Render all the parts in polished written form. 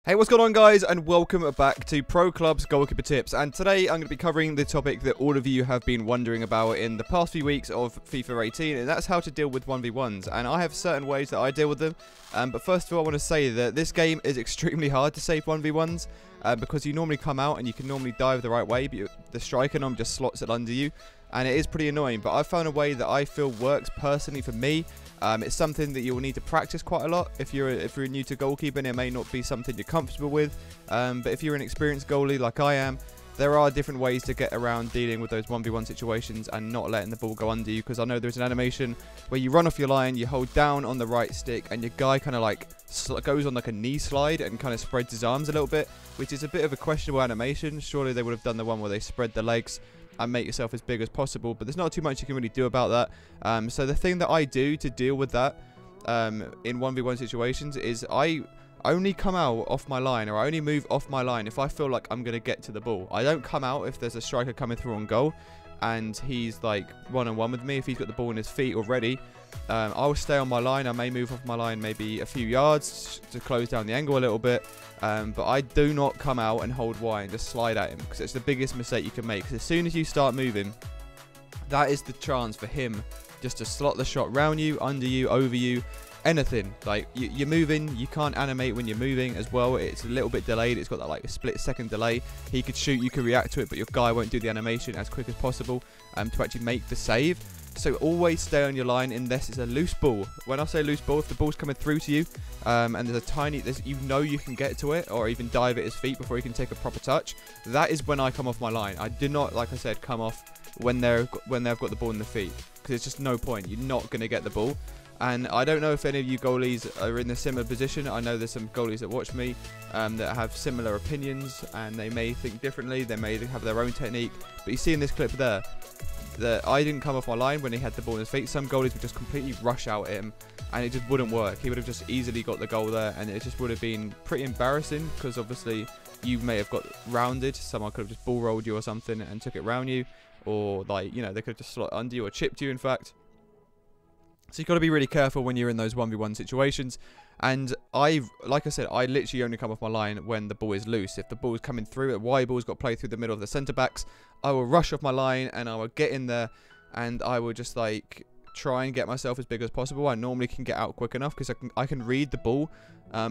Hey, what's going on, guys, and welcome back to Pro Club's Goalkeeper Tips. And today I'm going to be covering the topic that all of you have been wondering about in the past few weeks of FIFA 18, and that's how to deal with 1v1s. And I have certain ways that I deal with them, but first of all I want to say that this game is extremely hard to save 1v1s because you normally come out and you can normally dive the right way, but the striker normally just slots it under you, and it is pretty annoying. But I've found a way that I feel works personally for me. It's something that you'll need to practice quite a lot. If you're new to goalkeeping, it may not be something you're comfortable with. But if you're an experienced goalie like I am, there are different ways to get around dealing with those 1v1 situations and not letting the ball go under you. Because I know there's an animation where you run off your line, you hold down on the right stick, and your guy kind of like goes on like a knee slide and kind of spreads his arms a little bit, which is a bit of a questionable animation. Surely they would have done the one where they spread the legs and make yourself as big as possible, but there's not too much you can really do about that. So the thing that I do to deal with that in 1v1 situations is I only come out off my line, or I only move off my line if I feel like I'm going to get to the ball. I don't come out if there's a striker coming through on goal and he's like one-on-one with me. If he's got the ball in his feet already, I'll stay on my line. I may move off my line maybe a few yards to close down the angle a little bit, but I do not come out and hold wide and just slide at him, because it's the biggest mistake you can make. Because as soon as you start moving, that is the chance for him just to slot the shot round you, under you, over you, anything. Like you're moving, you can't animate when you're moving as well. It's a little bit delayed. It's got that like a split-second delay. He could shoot, you can react to it, but your guy won't do the animation as quick as possible to actually make the save. So always stay on your line unless it's a loose ball. When I say loose ball, if the ball's coming through to you and there's a tiny, you know you can get to it, or even dive at his feet before he can take a proper touch, that is when I come off my line. I do not, like I said, come off when they've got the ball in the feet, because it's just no point. You're not going to get the ball. And I don't know if any of you goalies are in a similar position. I know there's some goalies that watch me that have similar opinions, and they may think differently. They may have their own technique. But you see in this clip there that I didn't come off my line when he had the ball in his feet. Some goalies would just completely rush out at him, and it just wouldn't work. He would have just easily got the goal there, and it just would have been pretty embarrassing, because obviously you may have got rounded. Someone could have just ball rolled you or something and took it round you, or like, you know, they could have just slotted under you or chipped you, in fact. So you've got to be really careful when you're in those 1v1 situations. And like I said, I literally only come off my line when the ball is loose. If the ball is coming through, a wide ball's got played through the middle of the centre backs, I will rush off my line and I will get in there, and I will just like try and get myself as big as possible. I normally can get out quick enough because I can read the ball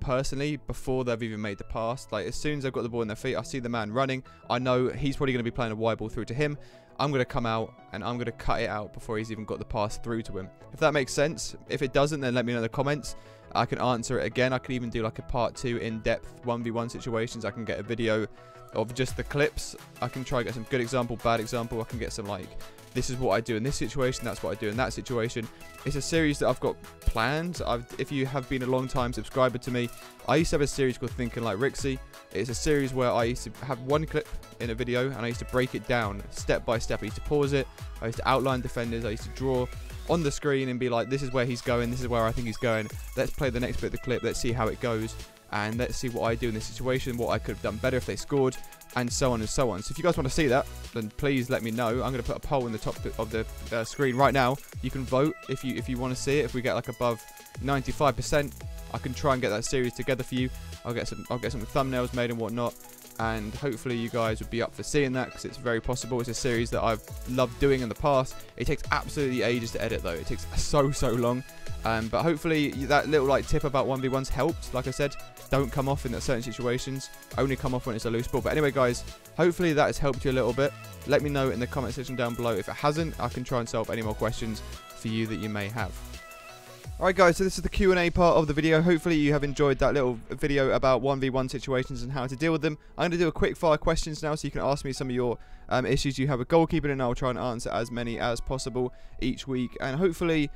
personally before they've even made the pass. Like as soon as I've got the ball in their feet, I see the man running, I know he's probably going to be playing a wide ball through to him. I'm going to come out and I'm going to cut it out before he's even got the pass through to him. If that makes sense. If it doesn't, then let me know in the comments. I can answer it again. I could even do like a part 2 in-depth 1v1 situations. I can get a video of just the clips. I can try and get some good example, bad example. I can get some like, this is what I do in this situation, that's what I do in that situation. It's a series that I've got planned. If you have been a long time subscriber to me, I used to have a series called Thinking Like Rixy. It's a series where I used to have one clip in a video and I used to break it down step by step. I used to pause it, I used to outline defenders, I used to draw on the screen and be like, this is where he's going, this is where I think he's going. Let's play the next bit of the clip, let's see how it goes, and let's see what I do in this situation, what I could have done better if they scored, and so on and so on. So if you guys want to see that, then please let me know. I'm going to put a poll in the top of the screen right now. You can vote if you want to see it. If we get like above 95%, I can try and get that series together for you. I'll get some thumbnails made and whatnot, and hopefully you guys would be up for seeing that, because it's very possible. It's a series that I've loved doing in the past. It takes absolutely ages to edit though. It takes so long. But hopefully that little like tip about 1v1s helped. Like I said, don't come off in certain situations. Only come off when it's a loose ball. But anyway, guys, hopefully that has helped you a little bit. Let me know in the comment section down below. If it hasn't, I can try and solve any more questions for you that you may have. Alright guys, so this is the Q&A part of the video. Hopefully you have enjoyed that little video about 1v1 situations and how to deal with them. I'm going to do a quick fire questions now, so you can ask me some of your issues you have with goalkeeping, and I'll try and answer as many as possible each week. And hopefully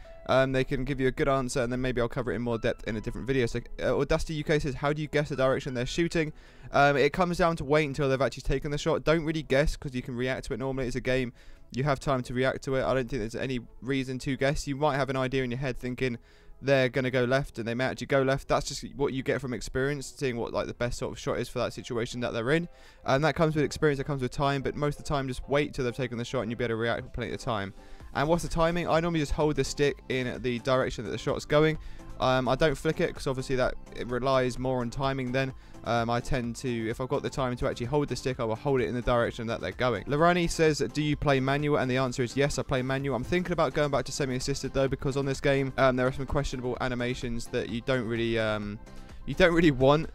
they can give you a good answer, and then maybe I'll cover it in more depth in a different video. So Audacity UK says, how do you guess the direction they're shooting? It comes down to wait until they've actually taken the shot. Don't really guess, because you can react to it normally. It's a game. You have time to react to it. I don't think there's any reason to guess. You might have an idea in your head thinking they're going to go left, and they may actually go left. That's just what you get from experience, seeing what like the best sort of shot is for that situation that they're in. And that comes with experience, that comes with time, but most of the time just wait till they've taken the shot and you'll be able to react with plenty of time. And what's the timing? I normally just hold the stick in the direction that the shot's going. I don't flick it because obviously it relies more on timing then. I tend to, if I've got the time to actually hold the stick, I will hold it in the direction that they're going. Lorani says, do you play manual? And the answer is yes, I play manual. I'm thinking about going back to semi-assisted though, because on this game there are some questionable animations that you don't really want.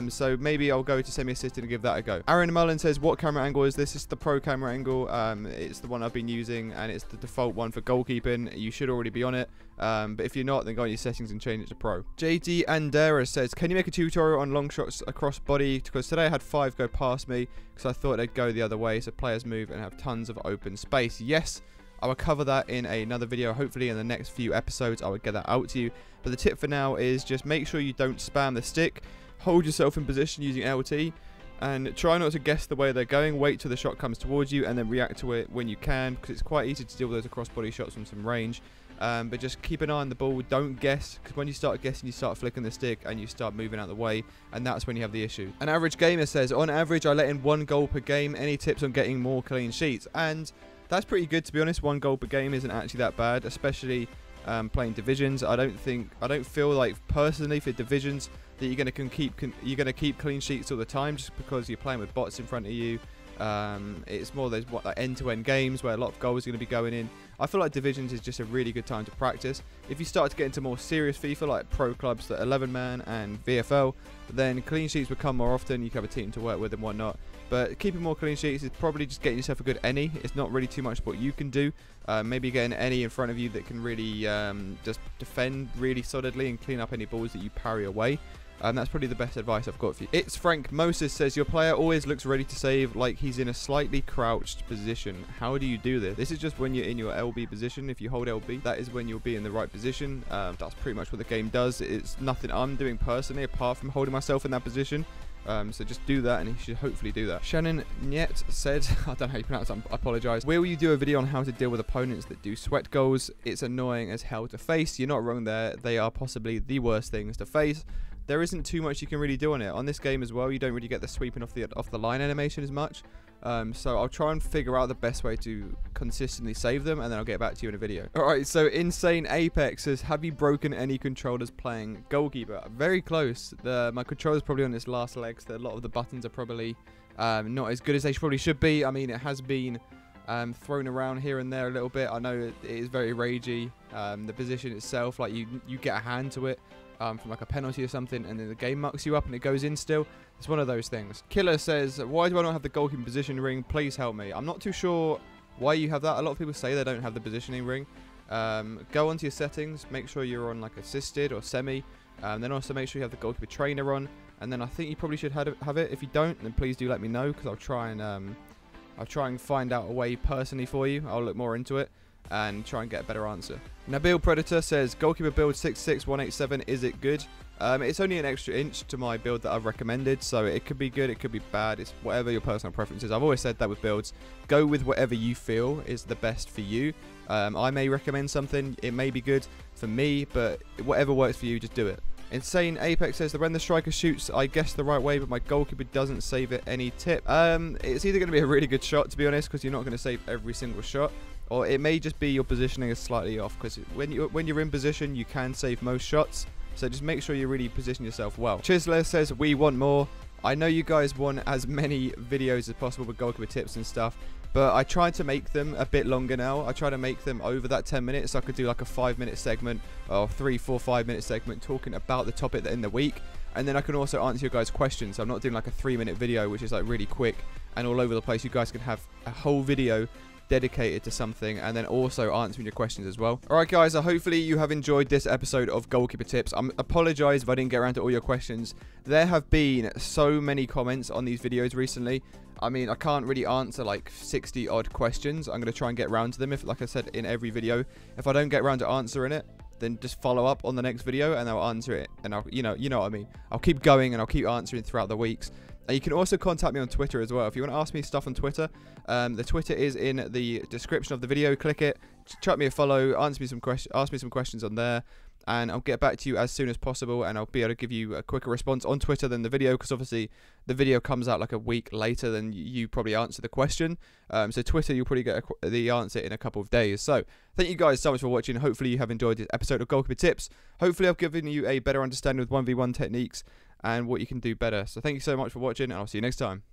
So maybe I'll go to semi-assisted and give that a go. Aaron Mullen says, what camera angle is this? It's the pro camera angle. It's the one I've been using, and it's the default one for goalkeeping. You should already be on it. But if you're not, then go on your settings and change it to pro. JD Andera says, can you make a tutorial on long shots across body? Because today I had 5 go past me because I thought they'd go the other way, so players move and have tons of open space. Yes, I will cover that in another video. Hopefully in the next few episodes I will get that out to you. But the tip for now is just make sure you don't spam the stick. Hold yourself in position using LT and try not to guess the way they're going. Wait till the shot comes towards you and then react to it when you can, because it's quite easy to deal with those across body shots from some range. But just keep an eye on the ball. Don't guess, because when you start guessing, you start flicking the stick and you start moving out of the way, and that's when you have the issue. An average gamer says, on average I let in 1 goal per game. Any tips on getting more clean sheets? And that's pretty good, to be honest. 1 goal per game isn't actually that bad, especially playing divisions. I don't feel like personally for divisions that you're going to keep clean sheets all the time just because you're playing with bots in front of you. It's more those like end-to-end games where a lot of goals are going to be going in. I feel like divisions is just a really good time to practice. If you start to get into more serious FIFA like pro clubs that 11-man and VFL, then clean sheets will come more often. You can have a team to work with and whatnot. But keeping more clean sheets is probably just getting yourself a good any. It's not really too much what you can do. Maybe get an any in front of you that can really just defend really solidly and clean up any balls that you parry away. That's probably the best advice I've got for you. It's Frank Moses says, your player always looks ready to save like he's in a slightly crouched position. How do you do this? This is just when you're in your LB position. If you hold LB, that is when you'll be in the right position. That's pretty much what the game does. It's nothing I'm doing personally apart from holding myself in that position. So just do that and you should hopefully do that. Shannon Niet said, I don't know how you pronounce it, I apologise. Will you do a video on how to deal with opponents that do sweat goals? It's annoying as hell to face. You're not wrong there. They are possibly the worst things to face. There isn't too much you can really do on it. On this game as well, you don't really get the sweeping off the line animation as much. So I'll try and figure out the best way to consistently save them, and then I'll get back to you in a video. Alright, so Insane Apex says, have you broken any controllers playing Goalkeeper? Very close. My controller's probably on its last legs. A lot of the buttons are probably not as good as they probably should be. I mean, it has been thrown around here and there a little bit. I know it is very ragey. The position itself, like you get a hand to it from like a penalty or something, and then the game mucks you up and it goes in still. It's one of those things. Killer says, why do I not have the goalkeeping position ring? Please help me. I'm not too sure why you have that. A lot of people say they don't have the positioning ring. Go onto your settings, make sure you're on like assisted or semi, then also make sure you have the goalkeeper trainer on, and then I think you probably should have it. If you don't, then please do let me know, because I'll try and find out a way personally for you. I'll look more into it and try and get a better answer. Nabil Predator says, goalkeeper build 66187, is it good? It's only an extra inch to my build that I've recommended, so it could be good, it could be bad. It's whatever your personal preference is. I've always said that with builds. Go with whatever you feel is the best for you. I may recommend something, it may be good for me, but whatever works for you, just do it. Insane Apex says, when the striker shoots, I guess the right way, but my goalkeeper doesn't save it. Any tip? It's either going to be a really good shot, to be honest, because you're not going to save every single shot, or it may just be your positioning is slightly off, because when you're in position, you can save most shots. So just make sure you really position yourself well. Chisler says, we want more. I know you guys want as many videos as possible with goalkeeper tips and stuff, but I tried to make them a bit longer now. I try to make them over that 10 minutes, so I could do like a 5-minute segment or 3, 4, 5-minute segment talking about the topic in the week. And then I can also answer your guys' questions. So I'm not doing like a 3-minute video, which is like really quick and all over the place. You guys can have a whole video dedicated to something and then also answering your questions as well. Alright guys, so hopefully you have enjoyed this episode of Goalkeeper Tips. I apologise if I didn't get around to all your questions. There have been so many comments on these videos recently. I mean, I can't really answer like 60 odd questions. I'm going to try and get around to them, if, like I said, in every video. If I don't get around to answering it, then just follow up on the next video and I'll answer it. And I'll, you know what I mean. I'll keep going and I'll keep answering throughout the weeks. And you can also contact me on Twitter as well. If you want to ask me stuff on Twitter, the Twitter is in the description of the video. Click it, chuck me a follow, ask me some questions on there, and I'll get back to you as soon as possible, and I'll be able to give you a quicker response on Twitter than the video, because obviously the video comes out like a week later than you probably answer the question. So Twitter, you'll probably get the answer in a couple of days. So thank you guys so much for watching. Hopefully you have enjoyed this episode of Goalkeeper Tips. Hopefully I've given you a better understanding of 1v1 techniques and what you can do better. So thank you so much for watching, and I'll see you next time.